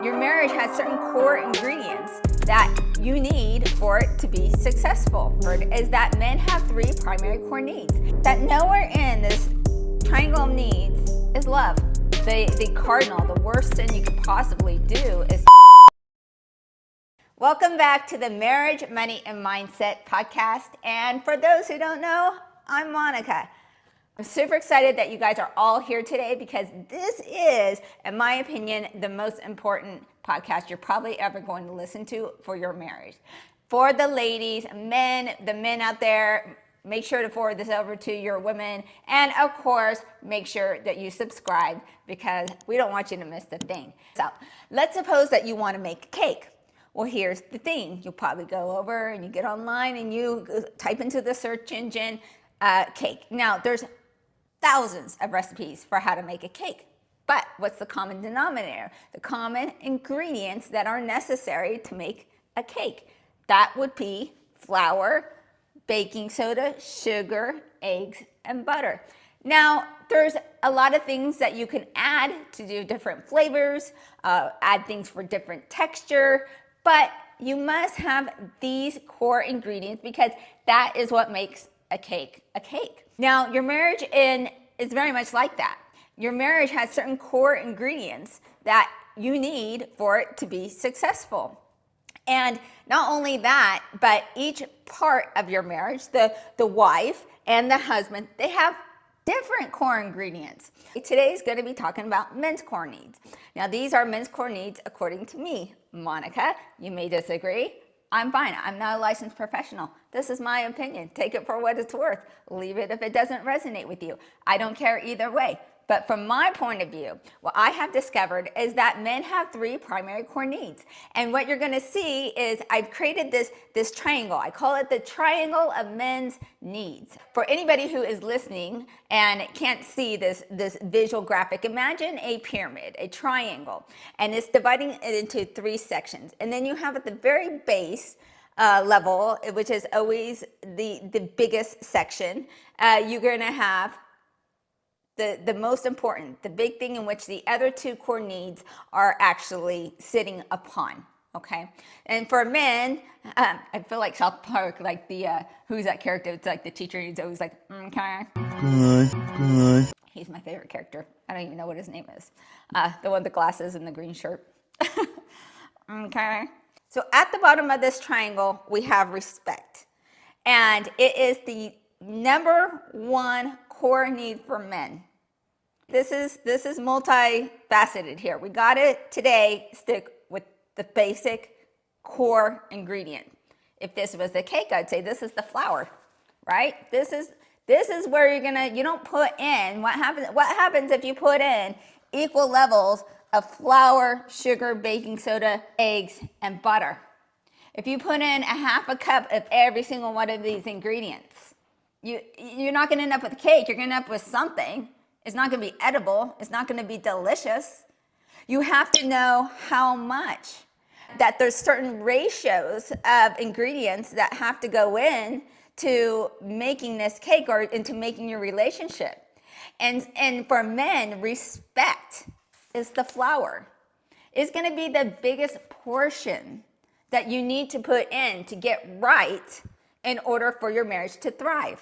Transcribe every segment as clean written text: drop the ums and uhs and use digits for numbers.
Your marriage has certain core ingredients that you need for it to be successful. Is that men have three primary core needs. That nowhere in this triangle of needs is love. The cardinal, the worst thing you could possibly do is. Welcome back to the Marriage, Money, and Mindset podcast. And for those who don't know, I'm Monica. I'm super excited that you guys are all here today because this is, in my opinion, the most important podcast you're probably ever going to listen to for your marriage. For the ladies, men, the men out there, make sure to forward this over to your women. And of course, make sure that you subscribe because we don't want you to miss the thing. So let's suppose that you want to make a cake. Well, here's the thing. You'll probably go over and you get online and you type into the search engine cake. Now, there's thousands of recipes for how to make a cake. But what's the common denominator? The common ingredients that are necessary to make a cake. That would be flour, baking soda, sugar, eggs, and butter. Now, there's a lot of things that you can add to do different flavors, add things for different texture, but you must have these core ingredients because that is what makes a cake a cake. Now, your marriage is very much like that. Your marriage has certain core ingredients that you need for it to be successful. And not only that, but each part of your marriage, the wife and the husband, they have different core ingredients. Today is going to be talking about men's core needs. Now, these are men's core needs according to me, Monica. You may disagree. I'm fine. I'm not a licensed professional. This is my opinion. Take it for what it's worth. Leave it if it doesn't resonate with you. I don't care either way. But from my point of view, what I have discovered is that men have three primary core needs. And what you're going to see is I've created this triangle. I call it the triangle of men's needs. For anybody who is listening and can't see this visual graphic, imagine a pyramid, a triangle, and it's dividing it into three sections. And then you have at the very base level, which is always the biggest section, you're going to have the most important, the big thing in which the other two core needs are actually sitting upon, okay? And for men, I feel like South Park, like who's that character? It's like the teacher, he's always like, okay. Good. He's my favorite character. I don't even know what his name is. The one with the glasses and the green shirt. Okay. So at the bottom of this triangle, we have respect. And it is the number one core need for men. This is multifaceted here. We got to today stick with the basic core ingredient. If this was the cake, I'd say this is the flour, right? This is where you don't put in, what happens if you put in equal levels of flour, sugar, baking soda, eggs, and butter. If you put in a half a cup of every single one of these ingredients, you're not going to end up with a cake. You're going to end up with something. It's not going to be edible. It's not going to be delicious. You have to know how much. That there's certain ratios of ingredients that have to go in to making this cake or into making your relationship. And for men, respect is the flour. It's going to be the biggest portion that you need to put in to get right in order for your marriage to thrive.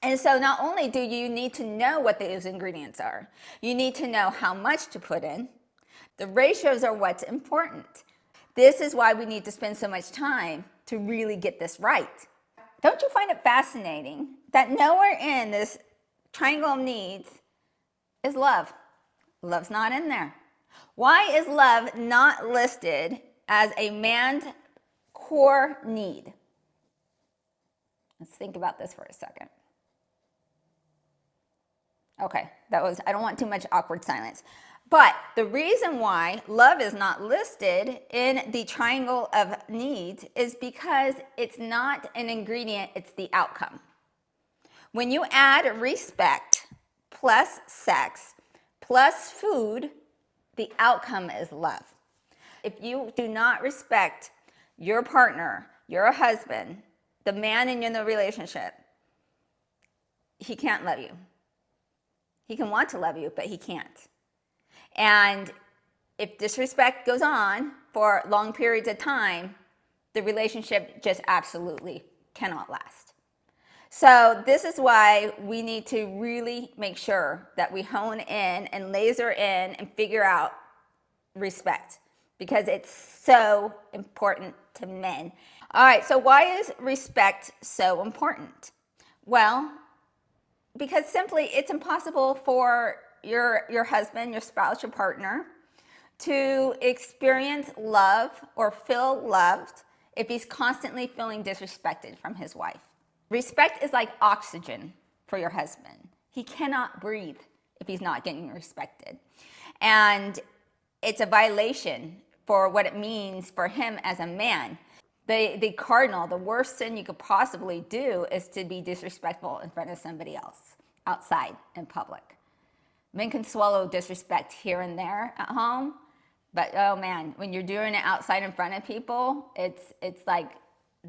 And so not only do you need to know what those ingredients are, you need to know how much to put in. The ratios are what's important. This is why we need to spend so much time to really get this right. Don't you find it fascinating that nowhere in this triangle of needs is love? Love's not in there. Why is love not listed as a man's core need? Let's think about this for a second. Okay, I don't want too much awkward silence. But the reason why love is not listed in the triangle of needs is because it's not an ingredient, it's the outcome. When you add respect plus sex plus food, the outcome is love. If you do not respect your partner, your husband, the man in the relationship, he can't love you. He can want to love you, but he can't. And if disrespect goes on for long periods of time, the relationship just absolutely cannot last. So this is why we need to really make sure that we hone in and laser in and figure out respect, because it's so important to men. All right, so why is respect so important? Well, because simply it's impossible for your husband, your spouse, your partner to experience love or feel loved if he's constantly feeling disrespected from his wife. Respect is like oxygen for your husband. He cannot breathe if he's not getting respected. And it's a violation for what it means for him as a man. The cardinal, the worst sin you could possibly do is to be disrespectful in front of somebody else outside in public. Men can swallow disrespect here and there at home, but oh man, when you're doing it outside in front of people, it's like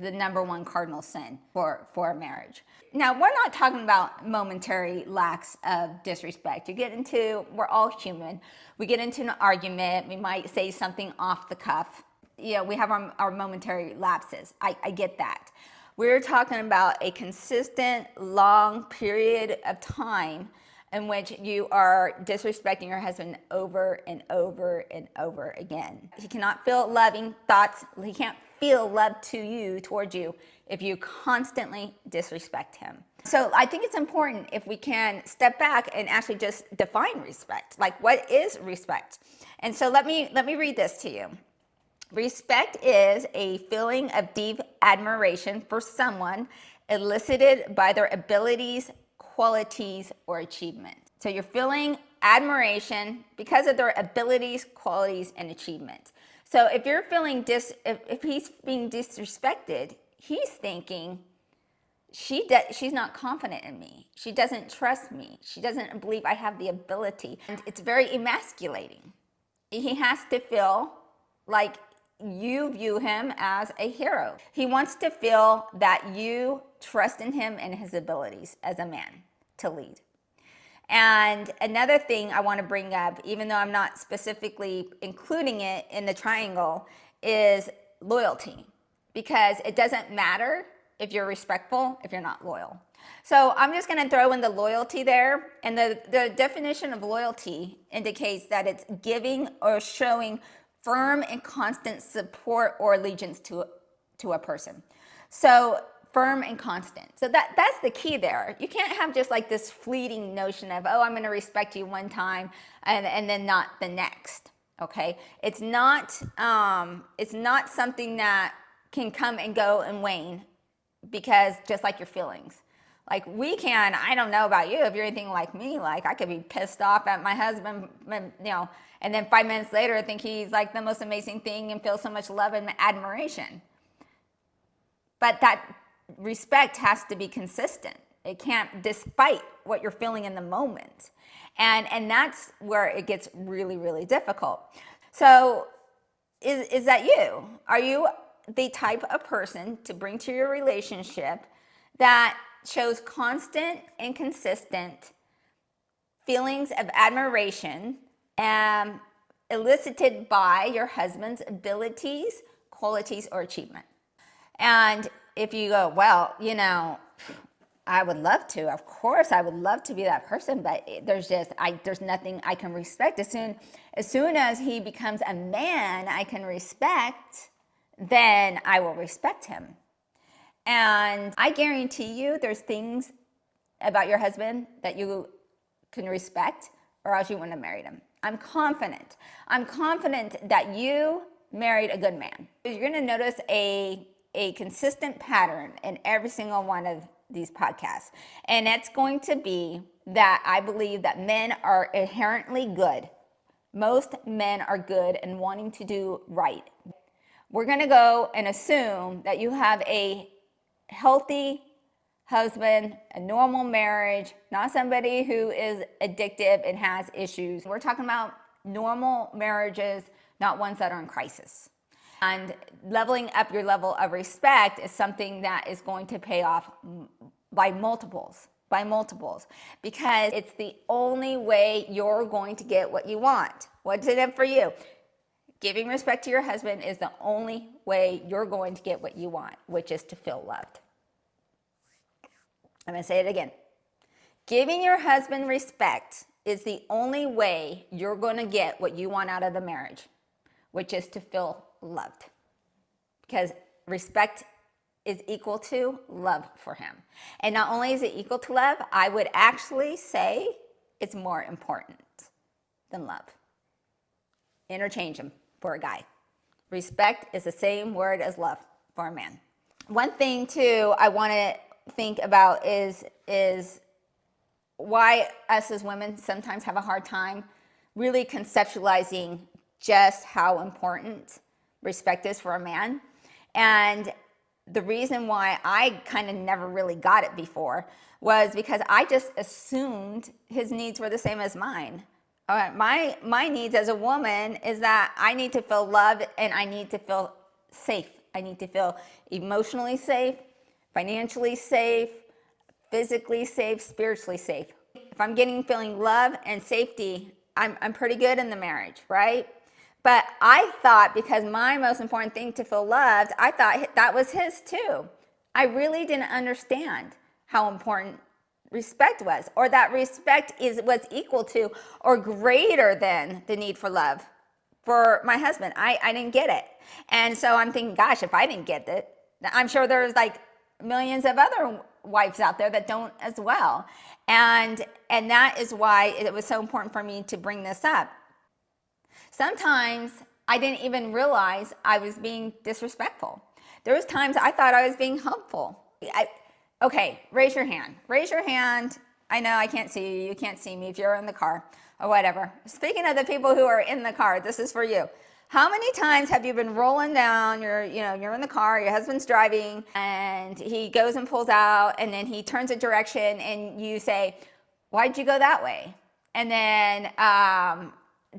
the number one cardinal sin for a marriage. Now, we're not talking about momentary lacks of disrespect. We're all human. We get into an argument, we might say something off the cuff. We have our momentary lapses. I get that. We're talking about a consistent, long period of time in which you are disrespecting your husband over and over and over again. He cannot feel loving thoughts. He can't feel love towards you, if you constantly disrespect him. So I think it's important if we can step back and actually just define respect. Like, what is respect? And so let me read this to you. Respect is a feeling of deep admiration for someone elicited by their abilities, qualities, or achievements. So you're feeling admiration because of their abilities, qualities, and achievements. So if you're feeling if he's being disrespected, he's thinking, she's not confident in me. She doesn't trust me. She doesn't believe I have the ability. And it's very emasculating. He has to feel like you view him as a hero. He wants to feel that you trust in him and his abilities as a man to lead. And another thing I want to bring up, even though I'm not specifically including it in the triangle, is loyalty. Because it doesn't matter if you're respectful if you're not loyal. So I'm just going to throw in the loyalty there. And the definition of loyalty indicates that it's giving or showing firm and constant support or allegiance to a person. So firm and constant. So that's the key there. You can't have just like this fleeting notion of, oh, I'm going to respect you one time and then not the next. Okay, it's not something that can come and go and wane, because just like your feelings. Like I don't know about you, if you're anything like me, like I could be pissed off at my husband, and then 5 minutes later I think he's like the most amazing thing and feel so much love and admiration. But that respect has to be consistent. It can't, despite what you're feeling in the moment. And that's where it gets really, really difficult. So is that you? Are you the type of person to bring to your relationship that shows constant and consistent feelings of admiration elicited by your husband's abilities, qualities, or achievement? And if you go, well, I would love to. Of course, I would love to be that person, but there's nothing I can respect. As soon as he becomes a man I can respect, then I will respect him. And I guarantee you, there's things about your husband that you can respect, or else you wouldn't have married him. I'm confident that you married a good man. You're going to notice a consistent pattern in every single one of these podcasts. And that's going to be that I believe that men are inherently good. Most men are good and wanting to do right. We're going to go and assume that you have a healthy husband, a normal marriage, not somebody who is addictive and has issues. We're talking about normal marriages, not ones that are in crisis. And leveling up your level of respect is something that is going to pay off by multiples, because it's the only way you're going to get what you want. What's in it for you? Giving respect to your husband is the only way you're going to get what you want, which is to feel loved. I'm going to say it again. Giving your husband respect is the only way you're going to get what you want out of the marriage, which is to feel loved. Because respect is equal to love for him. And not only is it equal to love, I would actually say it's more important than love. Interchange them for a guy. Respect is the same word as love for a man. One thing too I want to think about is why us as women sometimes have a hard time really conceptualizing just how important respect is for a man. And the reason why I kind of never really got it before was because I just assumed his needs were the same as mine. My needs as a woman is that I need to feel loved and I need to feel safe. I need to feel emotionally safe, financially safe, physically safe, spiritually safe. If I'm feeling love and safety, I'm pretty good in the marriage, right? But I thought because my most important thing to feel loved, I thought that was his too. I really didn't understand how important respect was, or that respect was equal to or greater than the need for love for my husband. I didn't get it. And so I'm thinking, gosh, if I didn't get it, I'm sure there's like millions of other wives out there that don't as well. And that is why it was so important for me to bring this up. Sometimes I didn't even realize I was being disrespectful. There was times I thought I was being helpful. Okay, raise your hand. Raise your hand. I know I can't see you. You can't see me if you're in the car or whatever. Speaking of the people who are in the car, this is for you. How many times have you been rolling down, you're in the car, your husband's driving, and he goes and pulls out, and then he turns a direction, and you say, why'd you go that way? And then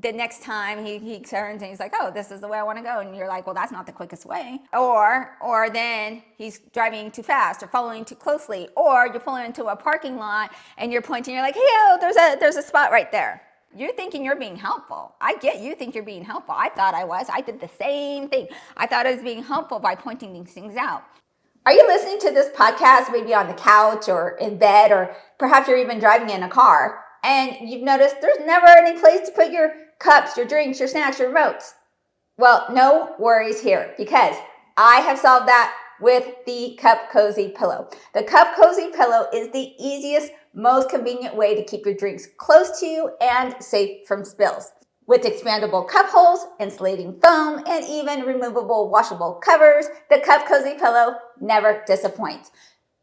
the next time he turns and he's like, oh, this is the way I want to go. And you're like, well, that's not the quickest way. Or then he's driving too fast or following too closely. Or you're pulling into a parking lot and you're pointing, you're like, hey, oh, there's a spot right there. You're thinking you're being helpful. I get you think you're being helpful. I thought I was. I did the same thing. I thought I was being helpful by pointing these things out. Are you listening to this podcast maybe on the couch or in bed, or perhaps you're even driving in a car, and you've noticed there's never any place to put your cups, your drinks, your snacks, your remotes? Well, no worries here, because I have solved that with the Cup Cozy Pillow. The Cup Cozy Pillow is the easiest, most convenient way to keep your drinks close to you and safe from spills. With expandable cup holes, insulating foam, and even removable washable covers, the Cup Cozy Pillow never disappoints.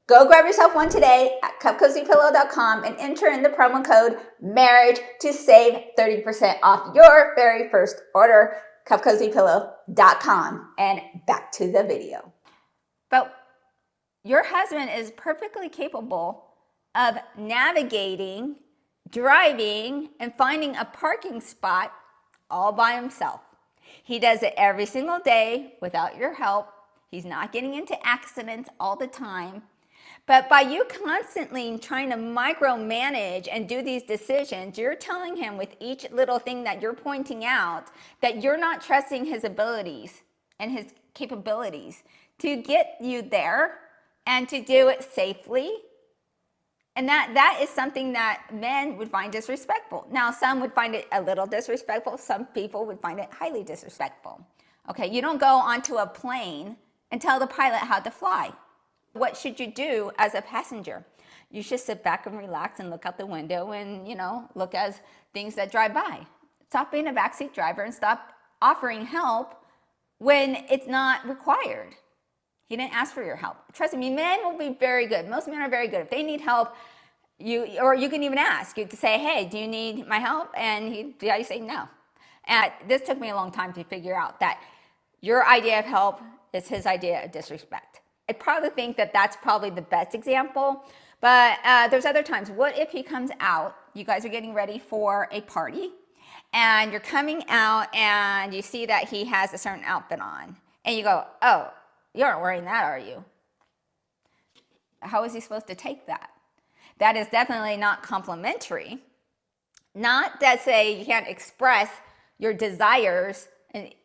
Go grab yourself one today at cupcozypillow.com and enter in the promo code MARRIAGE to save 30% off your very first order. cupcozypillow.com. And back to the video. But your husband is perfectly capable of navigating, driving, and finding a parking spot all by himself. He does it every single day without your help. He's not getting into accidents all the time. But by you constantly trying to micromanage and do these decisions, you're telling him with each little thing that you're pointing out that you're not trusting his abilities and his capabilities to get you there and to do it safely. And that is something that men would find disrespectful. Now, some would find it a little disrespectful. Some people would find it highly disrespectful. Okay, you don't go onto a plane and tell the pilot how to fly. What should you do as a passenger? You should sit back and relax and look out the window and, look as things that drive by. Stop being a backseat driver and stop offering help when it's not required. He didn't ask for your help. Trust me, men will be very good. Most men are very good. If they need help, you can even ask. You can say, hey, do you need my help? And you say no. And this took me a long time to figure out that your idea of help is his idea of disrespect. I probably think that that's probably the best example, but there's other times. What if he comes out, you guys are getting ready for a party, and you're coming out and you see that he has a certain outfit on, and you go, oh, you aren't wearing that, are you? How is he supposed to take that? That is definitely not complimentary. Not that say you can't express your desires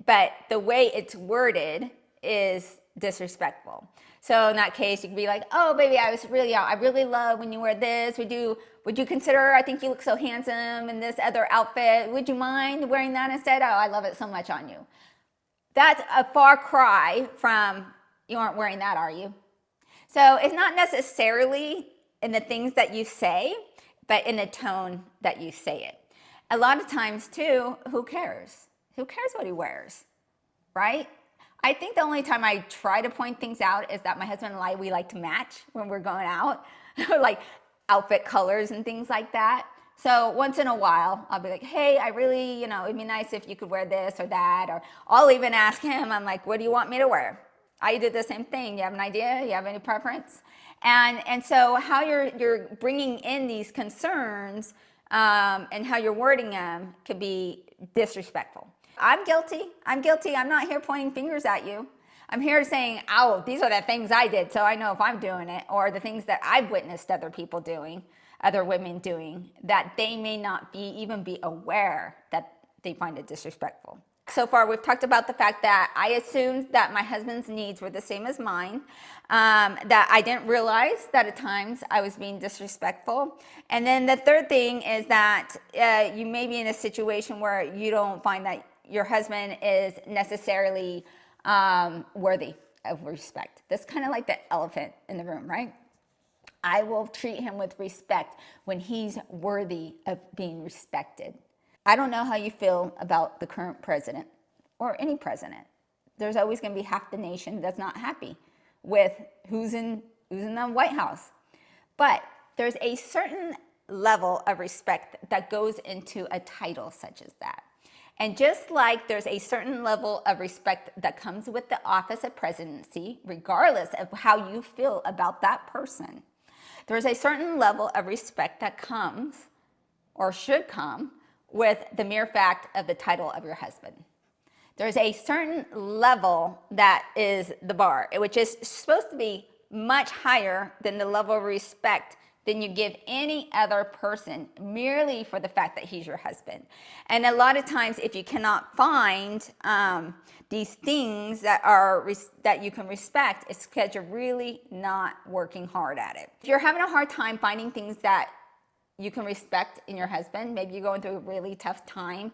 but the way it's worded is disrespectful. So in that case, you can be like, "Oh, baby, I really love when you wear this. Would you consider? I think you look so handsome in this other outfit. Would you mind wearing that instead? Oh, I love it so much on you." That's a far cry from, "You aren't wearing that, are you?" So it's not necessarily in the things that you say, but in the tone that you say it. A lot of times too, who cares? Who cares what he wears, right? I think the only time I try to point things out is that my husband and I, we like to match when we're going out, like outfit colors and things like that. So once in a while, I'll be like, "Hey, I really, it'd be nice if you could wear this or that." Or I'll even ask him, I'm like, "What do you want me to wear?" I do the same thing. You have an idea? You have any preference? And so how you're bringing in these concerns and how you're wording them could be disrespectful. I'm guilty. I'm not here pointing fingers at you. I'm here saying, "Oh, these are the things I did, so I know if I'm doing it," or the things that I've witnessed other people doing, other women doing, that they may not even be aware that they find it disrespectful. So far, we've talked about the fact that I assumed that my husband's needs were the same as mine, that I didn't realize that at times I was being disrespectful. And then the third thing is that you may be in a situation where you don't find that your husband is necessarily worthy of respect. That's kind of like the elephant in the room, right? I will treat him with respect when he's worthy of being respected. I don't know how you feel about the current president or any president. There's always going to be half the nation that's not happy with who's in the White House. But there's a certain level of respect that goes into a title such as that. And just like there's a certain level of respect that comes with the office of presidency, regardless of how you feel about that person, there's a certain level of respect that comes or should come with the mere fact of the title of your husband. There's a certain level that is the bar, which is supposed to be much higher than the level of respect than you give any other person merely for the fact that he's your husband. And a lot of times, if you cannot find these things that you can respect, it's because you're really not working hard at it. If you're having a hard time finding things that you can respect in your husband, maybe you're going through a really tough time,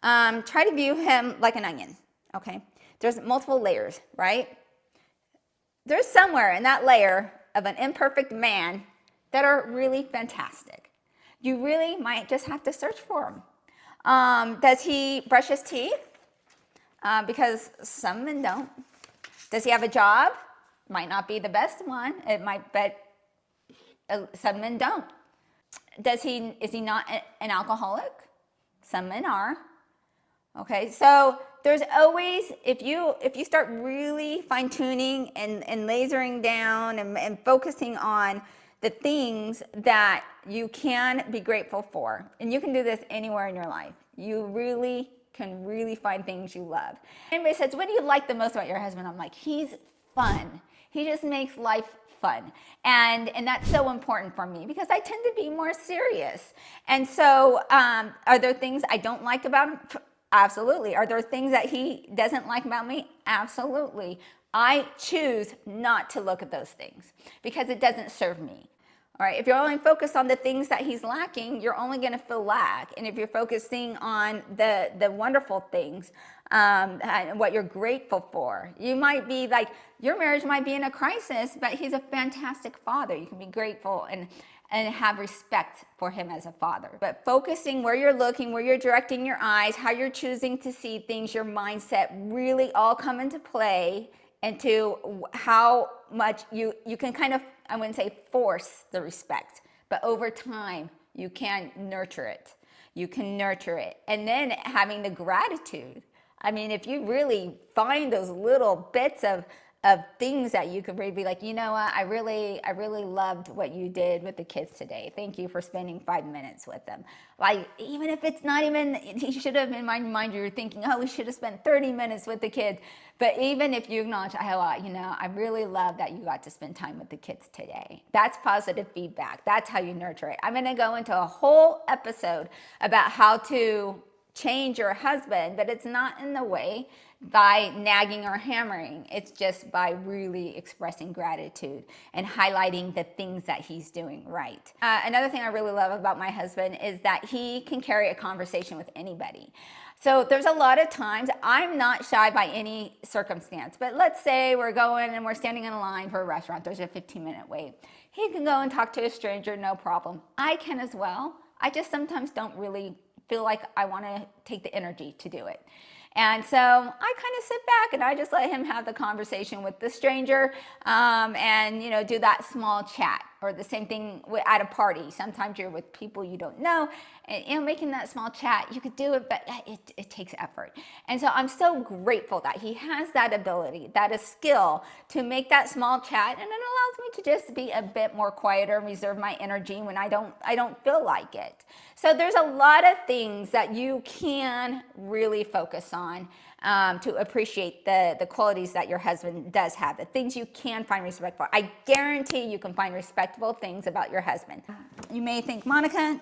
try to view him like an onion, okay? There's multiple layers, right? There's somewhere in that layer of an imperfect man that are really fantastic. You really might just have to search for him. Does he brush his teeth? Because some men don't. Does he have a job? Might not be the best one. But some men don't. Is he not an alcoholic? Some men are. Okay, so there's always, if you start really fine tuning and lasering down and focusing on the things that you can be grateful for, and you can do this anywhere in your life, you really can find things you love. Anybody says, "What do you like the most about your husband?" I'm like, "He's fun. He just makes life fun." And that's so important for me because I tend to be more serious. And so are there things I don't like about him? Absolutely. Are there things that he doesn't like about me? Absolutely. I choose not to look at those things because it doesn't serve me. All right. If you're only focused on the things that he's lacking, you're only going to feel lack. And if you're focusing on the wonderful things and what you're grateful for, you might be like, your marriage might be in a crisis, but he's a fantastic father. You can be grateful and have respect for him as a father. But focusing where you're looking, where you're directing your eyes, how you're choosing to see things, your mindset really all come into play into how much you can kind of, I wouldn't say force the respect, but over time you can nurture it. You can nurture it. And then having the gratitude. I mean, if you really find those little bits of things that you could really be like, "You know what, I really loved what you did with the kids today. Thank you for spending 5 minutes with them." Like, even if it's not even, he should have, in my mind, you're thinking, "Oh, we should have spent 30 minutes with the kids." But even if you acknowledge, I really love that you got to spend time with the kids today. That's positive feedback. That's how you nurture it. I'm going to go into a whole episode about how to change your husband, but it's not in the way by nagging or hammering. It's just by really expressing gratitude and highlighting the things that he's doing right. Another thing I really love about my husband is that he can carry a conversation with anybody. So there's a lot of times I'm not shy by any circumstance, but let's say we're going and we're standing in a line for a restaurant. There's a 15-minute wait. He can go and talk to a stranger, no problem. I can as well. I just sometimes don't really feel like I want to take the energy to do it. And so I kind of sit back and I just let him have the conversation with the stranger, and do that small chat. Or the same thing at a party. Sometimes you're with people you don't know, and making that small chat, you could do it, but it takes effort. And so I'm so grateful that he has that ability, that is skill to make that small chat, and it allows me to just be a bit more quieter and reserve my energy when I don't feel like it. So there's a lot of things that you can really focus on to appreciate the qualities that your husband does have, the things you can find respect for. I guarantee you can find respectable things about your husband. You may think, Monica,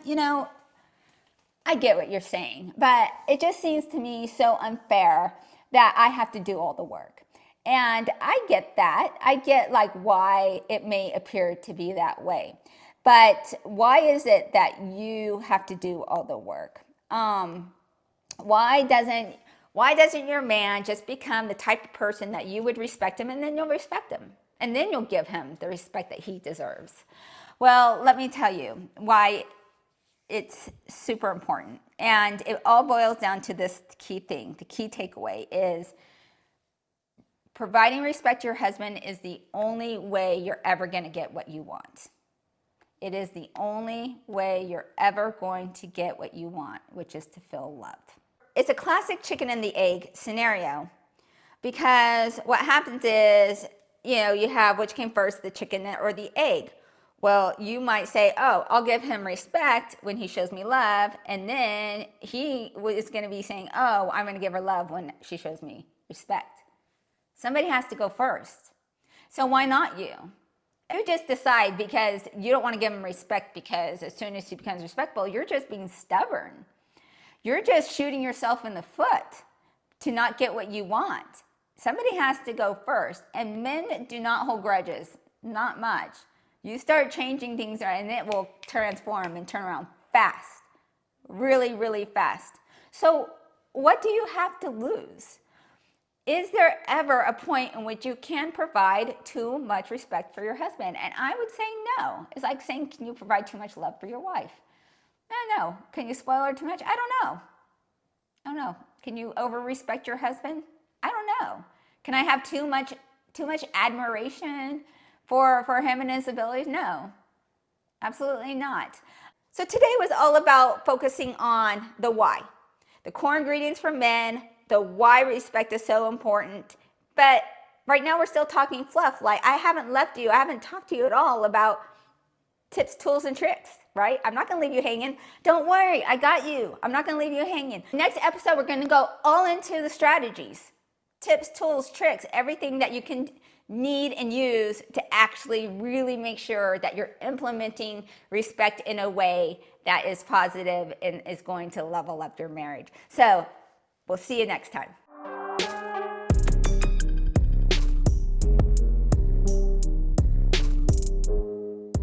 I get what you're saying, but it just seems to me so unfair that I have to do all the work. And I get that. I get why it may appear to be that way. But why is it that you have to do all the work? Why doesn't your man just become the type of person that you would respect him, and then you'll respect him, and then you'll give him the respect that he deserves? Well, let me tell you why it's super important. And it all boils down to this key thing. The key takeaway is providing respect to your husband is the only way you're ever going to get what you want. It is the only way you're ever going to get what you want, which is to feel loved. It's a classic chicken and the egg scenario, because what happens is, you have which came first, the chicken or the egg. Well, you might say, oh, I'll give him respect when he shows me love, and then he is going to be saying, oh, I'm going to give her love when she shows me respect. Somebody has to go first. So why not you? You just decide, because you don't want to give him respect, because as soon as he becomes respectful, you're just being stubborn. You're just shooting yourself in the foot to not get what you want. Somebody has to go first. And men do not hold grudges, not much. You start changing things and it will transform and turn around fast, really, really fast. So what do you have to lose? Is there ever a point in which you can provide too much respect for your husband? And I would say no. It's like saying, can you provide too much love for your wife? No. Can you spoil her too much? I don't know. Can you over-respect your husband? I don't know. Can I have too much admiration for him and his abilities? No, absolutely not. So today was all about focusing on the why. The core ingredients for men, the why respect is so important. But right now we're still talking fluff. I haven't talked to you at all about tips, tools, and tricks, right? I'm not going to leave you hanging. Don't worry, I got you. I'm not going to leave you hanging. Next episode, we're going to go all into the strategies, tips, tools, tricks, everything that you can need and use to actually really make sure that you're implementing respect in a way that is positive and is going to level up your marriage. So we'll see you next time.